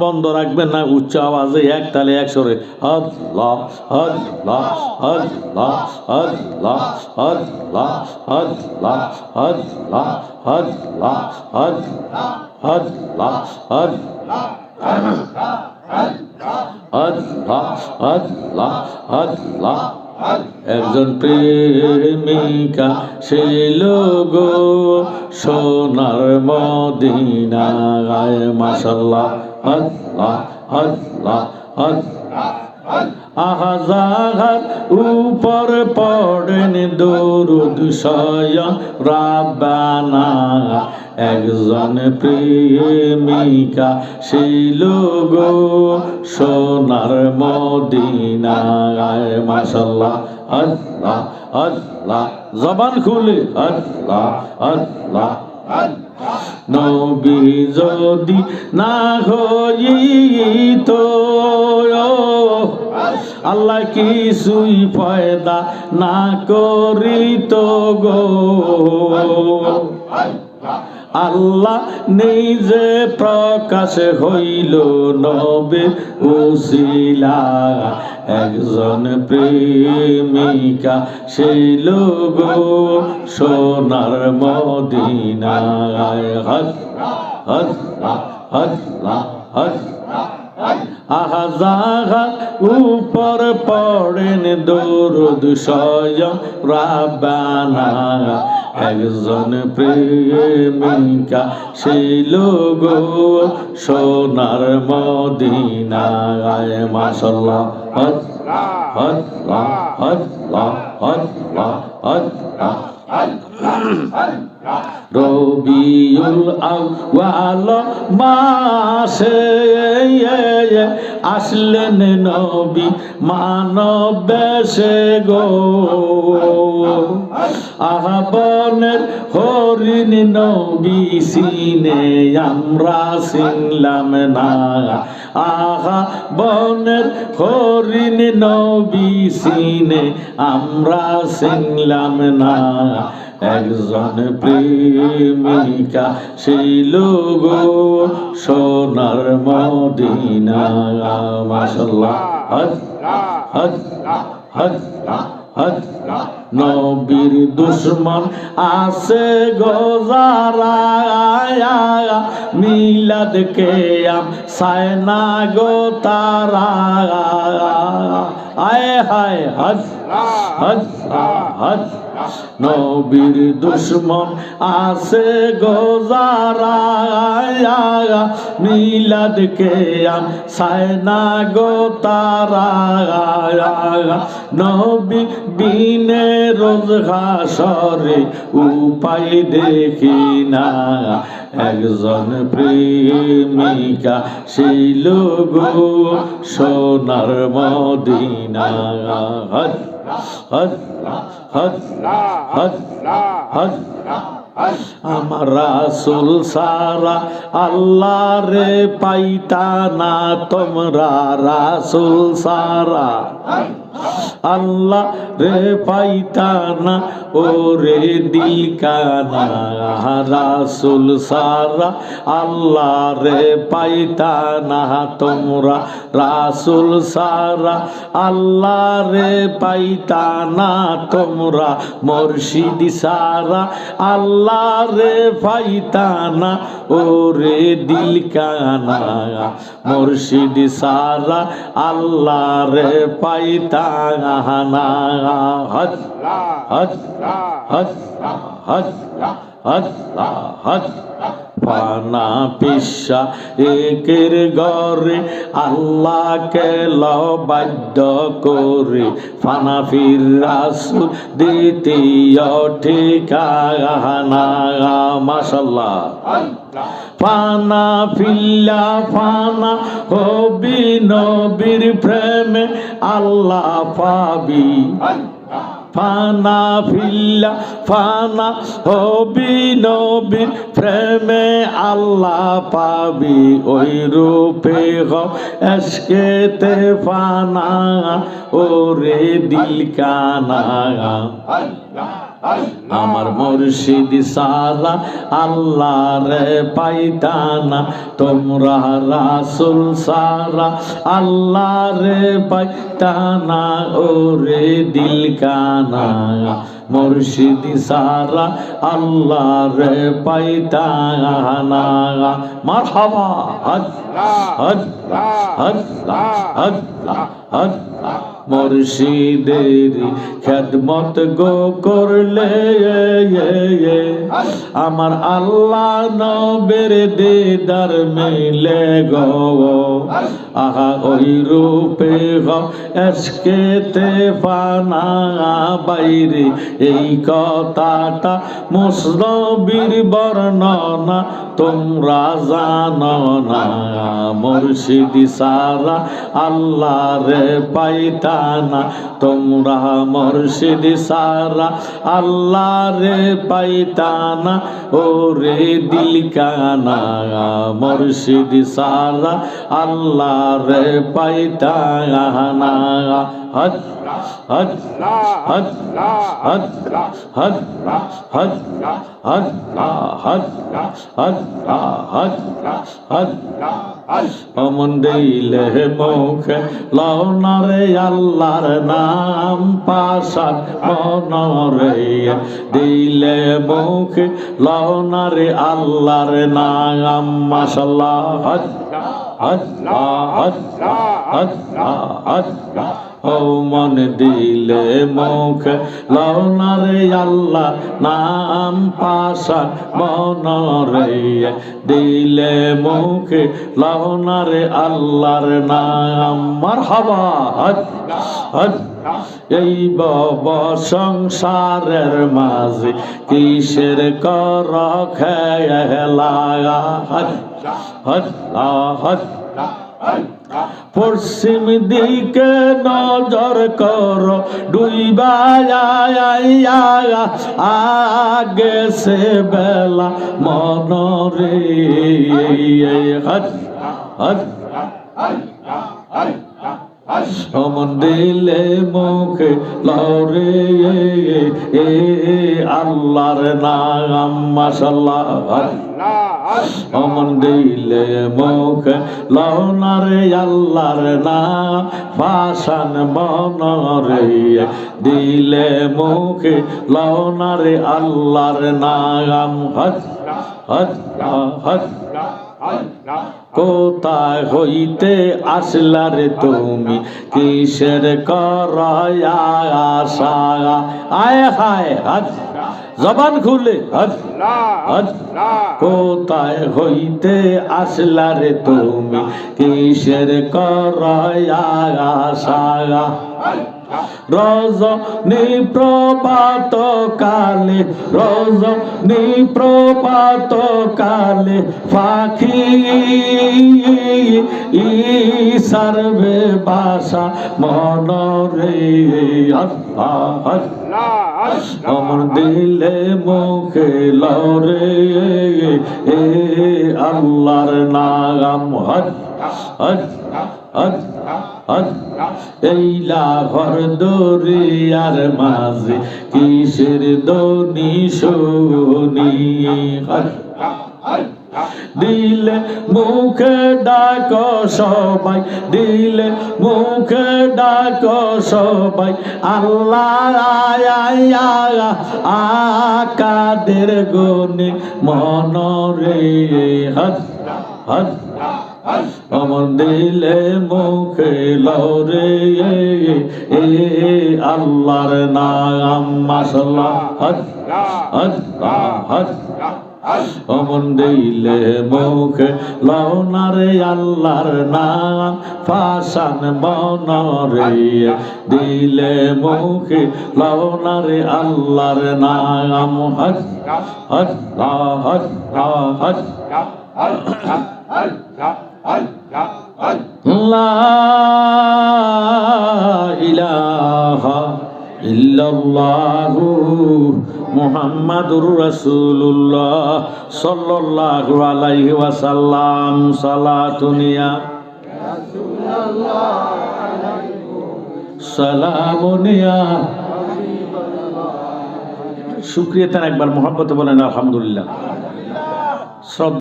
বন্ধ রাখবেন না, উচ্চ আওয়াজে এক তালে এক সুরে আল্লাহ আল্লাহ আল্লাহ আল্লাহ আল্লাহ আল্লাহ আল্লাহ আল্লাহ আল্লাহ আল্লাহ আল্লাহ আল্লাহ। একজন প্রেমিকা ছিল গো সোনার মদিনায়, মাশাআল্লাহ আল্লাহ আল্লাহ আল্লাহ। আহাজার উপর পড়েন দরুদ স্বয়ং রাব্বানা। একজন প্রেমিকা ছিল গো সোনার মদিনায়, মাশাআল্লাহ আল্লাহ আল্লাহ। জবান খুলে আল্লাহ আল্লাহ। নবী যদি না হইতো আল্লাহ কিছুই পয়দা না করিত গো। আল্লাহ নিজে প্রকাশ হইল নবী উসিলা। একজন প্রেমিকা ছিল গো সোনার মদিনায়, আল্লাহ আল্লাহ আল্লাহ। আহাজার উপর পড়েন দরুদ স্বয়ং রাব্বানা। একজন প্রেমিকা ছিল গো সোনার মদিনায়, মাশাআল্লাহ আল্লাহ আল্লাহ আল্লাহ আল্লাহ আল্লাহ। রবিউল আউয়াল মাসে আসলেন নবী মানব বেশে গো। আহ্বানের হরিণ নবী সিনে আমরা চিনলাম না। আহা বনের হরিণ নবী সিনে আমরা চিনলাম না। একজন প্রেমিকা ছিল গো সোনার মদিনা, মাশাআল্লাহ আল্লাহ আল্লাহ আল্লাহ আল্লাহ। নবীর দুশ্মন আছে গো যারা মিলাদ কে আম সায়না গো তারা। আয় হায় নবীর দুশ্মন আছে গো যারা মিলাদ কে আম সায়না গো তারা। নবী বিনে রোজ হাসরে উপায় দেখি না। একজন প্রেমিকা ছিল গো সোনার মদিনা, আমার রাসূল সারা আল্লাহ রে পাইতা না তোমরা। রাসূল সারা আল্লাহ রে পাইতা না ওরে দিল কানা। রাসূল সারা আল্লাহ রে পাইতা না তোমরা। রাসূল সারা আল্লাহ রে পাইতা না তোমরা। মুর্শিদ সারা আল্লাহ রে পাইতা না ওরে দিল কানা। মুর্শিদ সারা আল্লাহ রে পাইতা না। ফানা পিসা একের ঘরে আল্লাহকে বাধ্য করে। ফানা ফির রাসূল দ্বিতীয় ঠিকানা, মাশাআল্লাহ। ফানা ফিল্লা ফানা হবি নবীর প্রেমে আল্লাহ পাবি। ফানা ফিল্লা ফানা হবি নবীর প্রেমে আল্লাহ পাবি। ওই রূপে এসকেতে ফানা ওরে দিল কানা। আমার মুর্শিদ সারা আল্লাহ রে পাইতানা তোমরা রাসূল সারা আল্লাহ রে পাইতানা ওরে দিল কানা মুর্শিদ সারা আল্লাহ রে পাইতানা মারহাবা আল্লাহ আল্লাহ আল্লাহ আল্লাহ মুর্শিদের খেদমত গো করলে আমার আল্লাহ নবের দিদার মিলে গো আহা ওই রূপে গো এসকেতে ফানা বাইরে এই কথাটা মুসনবীর বর্ণনা তোমরা জানো না মুর্শিদ সারা আল্লাহ রে পাইতানা তোমরা মুর্শিদ সারা আল্লাহ রে পাইতানা ওরে দিল কানা মুর্শিদ সারা আল্লাহ রে পাইতানা হদ হদ হদ হদ হদ হদ হদ হদ হদ হদ হদ অমন দিলে মুখে লওনারে আল্লাহর নাম পাশান মনরে দিলে মুখে লওনারে আল্লাহর নাম মাশাআল্লাহ হদ হদ হদ হদ হদ ও মন দিলে মুখ লওনারে আল্লাহ নাম পাশান মনরে দিলে মুখে লওনারে আল্লাহর নাম মারহাবা হদ হদ এই বব সংসারের মাঝে কিসের কর খেলা হদ হদ হদ পশ্চিম দিকে নজর করো ডুইবা আগে সে বেলা মনরে হদ হদ অমন দিলে মুখে লরে আল্লাহর নাম মাশাআল্লাহ অমন দিলে মুখে লওনারে আল্লাহর নাম পাশান মনরে দিলে মুখে লওনারে আল্লাহর নাম হদ হদ হদ কোথায় হইতে আসলারে তুমি কিসের করয় আশা আয় হায় হদ জবান খুলে হদ হদ কোথায় হইতে আসলারে তুমি কিসের করয় আশা রজনী প্রভাত কালে রজনী প্রভাত কালে পাখি সার্বে বাসা মনরে অমর দিলে মুখে লরে আল্লাহর নাম হদ হদ হদ হদ এই লাহর দরিয়ার মাঝে কিসের দনি শুনি হদ দিলে মুখে ডাক সবাই দিলে মুখে ডাক সবাই আল্লাহ আকাদের গনি মনরে হদ হদ অমন দিলে মুখে লরে আল্লাহর নাম মাশাআল্লাহ হদ হদ হদ অমন দিলে মুখে লওনারে আল্লাহর নাম পাশান মনরে দিলে মুখে লওনারে আল্লাহর নাম হদ হদ হদ হদ লা ইলাহা ইল্লাল্লাহু মুহাম্মাদুর রাসূলুল্লাহ সাল্লাল্লাহু আলাইহি ওয়াসাল্লাম সালাতুনিয়া রাসূলুল্লাহ আলাইকুম সালামুনিয়া শুকরিয়া দেন একবার মহব্বতে বলেন আলহামদুলিল্লাহ। শ্রদ্ধা